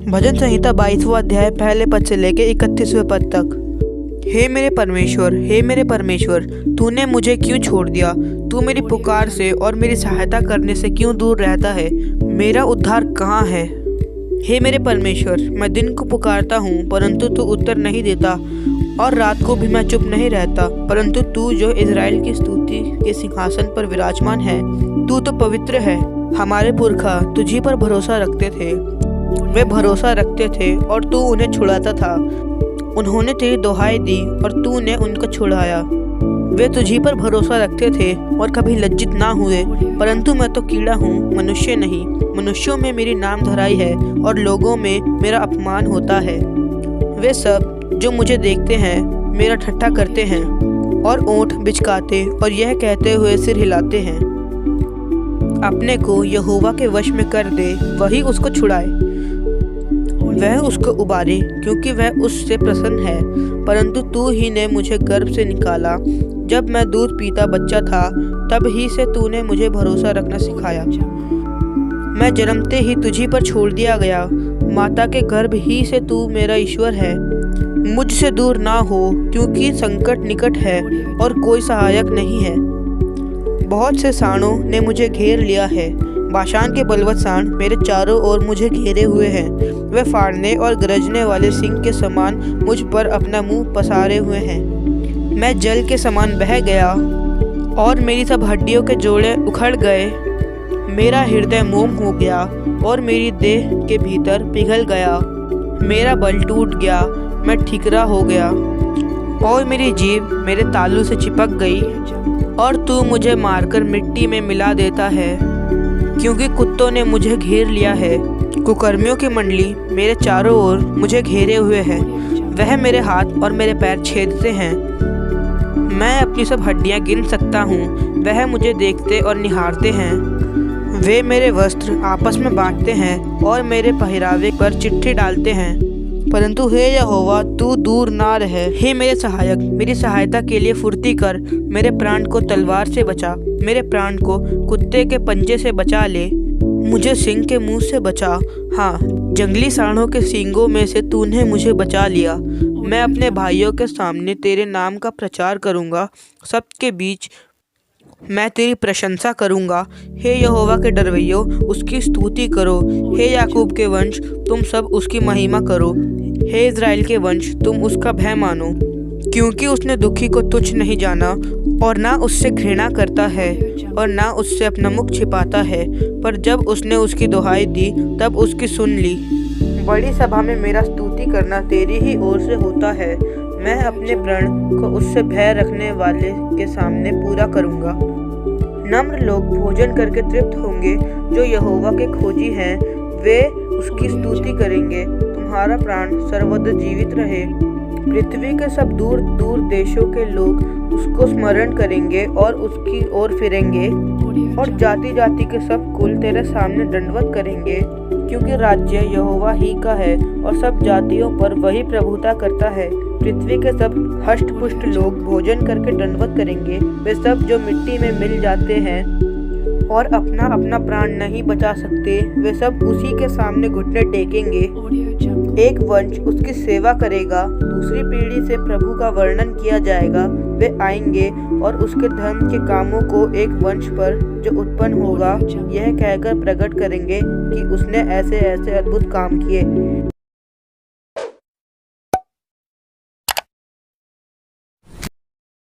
भजन संहिता 22वां अध्याय पहले पद से लेके 31वें पद तक। हे मेरे परमेश्वर, तूने मुझे क्यों छोड़ दिया? तू मेरी पुकार से और मेरी सहायता करने से क्यों दूर रहता है? मेरा उद्धार कहाँ है? हे मेरे परमेश्वर, मैं दिन को पुकारता हूँ परंतु तू उत्तर नहीं देता, और रात को भी मैं चुप नहीं रहता, परंतु तू जो इज़राइल की स्तुति के सिंहासन पर विराजमान है, तू तो पवित्र है। हमारे पुरखा तुझी पर भरोसा रखते थे, वे भरोसा रखते थे और तू उन्हें छुड़ाता था। उन्होंने तेरी दुहाई दी और तूने उनको छुड़ाया। वे तुझी पर भरोसा रखते थे और कभी लज्जित ना हुए, परंतु मैं तो कीड़ा हूँ, मनुष्य नहीं। मनुष्यों में मेरी नाम धराई है और लोगों में मेरा अपमान होता है। वे सब जो मुझे देखते हैं मेरा ठट्ठा करते हैं और ओंठ बिचकाते और यह कहते हुए सिर हिलाते हैं, अपने को यहोवा के वश में कर दे, वही उसको छुड़ाए। वह उसको उबारे क्योंकि वह उससे प्रसन्न है। परंतु तू ही ने मुझे गर्भ से निकाला, जब मैं दूध पीता बच्चा था तब ही से तूने मुझे भरोसा रखना सिखाया। मैं जन्मते ही तुझी पर छोड़ दिया गया, माता के गर्भ ही से तू मेरा ईश्वर है। मुझसे दूर ना हो, क्योंकि संकट निकट है और कोई सहायक नहीं है। बहुत से सांडों ने मुझे घेर लिया है, बाशान के बलवत सांड मेरे चारों ओर मुझे घेरे हुए हैं। वे फाड़ने और गरजने वाले सिंह के समान मुझ पर अपना मुंह पसारे हुए हैं। मैं जल के समान बह गया और मेरी सब हड्डियों के जोड़े उखड़ गए। मेरा हृदय मोम हो गया और मेरी देह के भीतर पिघल गया। मेरा बल टूट गया, मैं ठिकरा हो गया और मेरी जीभ मेरे तालू से चिपक गई। और तू मुझे मारकर मिट्टी में मिला देता है, क्योंकि कुत्तों ने मुझे घेर लिया है। कुकर्मियों की मंडली मेरे चारों ओर मुझे घेरे हुए है। वह मेरे हाथ और मेरे पैर छेदते हैं। मैं अपनी सब हड्डियां गिन सकता हूँ। वह मुझे देखते और निहारते हैं। वे मेरे वस्त्र आपस में बांटते हैं और मेरे पहरावे पर चिट्ठी डालते हैं। परंतु हे यहोवा, तू दूर ना रहे। हे मेरे सहायक, मेरी सहायता के लिए फुर्ती कर। मेरे प्राण को तलवार से बचा, मेरे प्राण को कुत्ते के पंजे से बचा ले। मुझे सिंह के मुंह से बचा, हाँ, जंगली सांडों के सींगों में से तूने मुझे बचा लिया। मैं अपने भाइयों के सामने तेरे नाम का प्रचार करूँगा, सबके बीच मैं तेरी प्रशंसा करूँगा। हे यहोवा के डरवैयों, उसकी स्तुति करो। हे याकूब के वंश, तुम सब उसकी महिमा करो। हे इज़राइल के वंश, तुम उसका भय मानो, क्योंकि उसने दुखी को तुच्छ नहीं जाना और ना उससे घृणा करता है और ना उससे अपना मुख छिपाता है। पर जब उसने उसकी दुहाई दी तब उसकी सुन ली। बड़ी सभा में मेरा स्तुति करना तेरी ही ओर से होता है। मैं अपने प्रण को उससे भय रखने वाले के सामने पूरा करूँगा। नम्र लोग भोजन करके तृप्त होंगे, जो यहोवा के खोजी हैं वे उसकी स्तुति करेंगे। तुम्हारा प्राण सर्वदा जीवित रहे। पृथ्वी के सब दूर दूर देशों के लोग उसको स्मरण करेंगे और उसकी ओर फिरेंगे, और जाति जाति के सब कुल तेरे सामने दंडवत करेंगे, क्योंकि राज्य यहोवा ही का है और सब जातियों पर वही प्रभुता करता है। पृथ्वी के सब हष्ट पुष्ट लोग भोजन करके दंडवत करेंगे। वे सब जो मिट्टी में मिल जाते हैं और अपना अपना प्राण नहीं बचा सकते, वे सब उसी के सामने घुटने टेकेंगे। एक वंश उसकी सेवा करेगा, दूसरी पीढ़ी से प्रभु का वर्णन किया जाएगा। वे आएंगे और उसके धर्म के कामों को एक वंश पर जो उत्पन्न होगा यह कहकर प्रकट करेंगे कि उसने ऐसे ऐसे अद्भुत काम किए।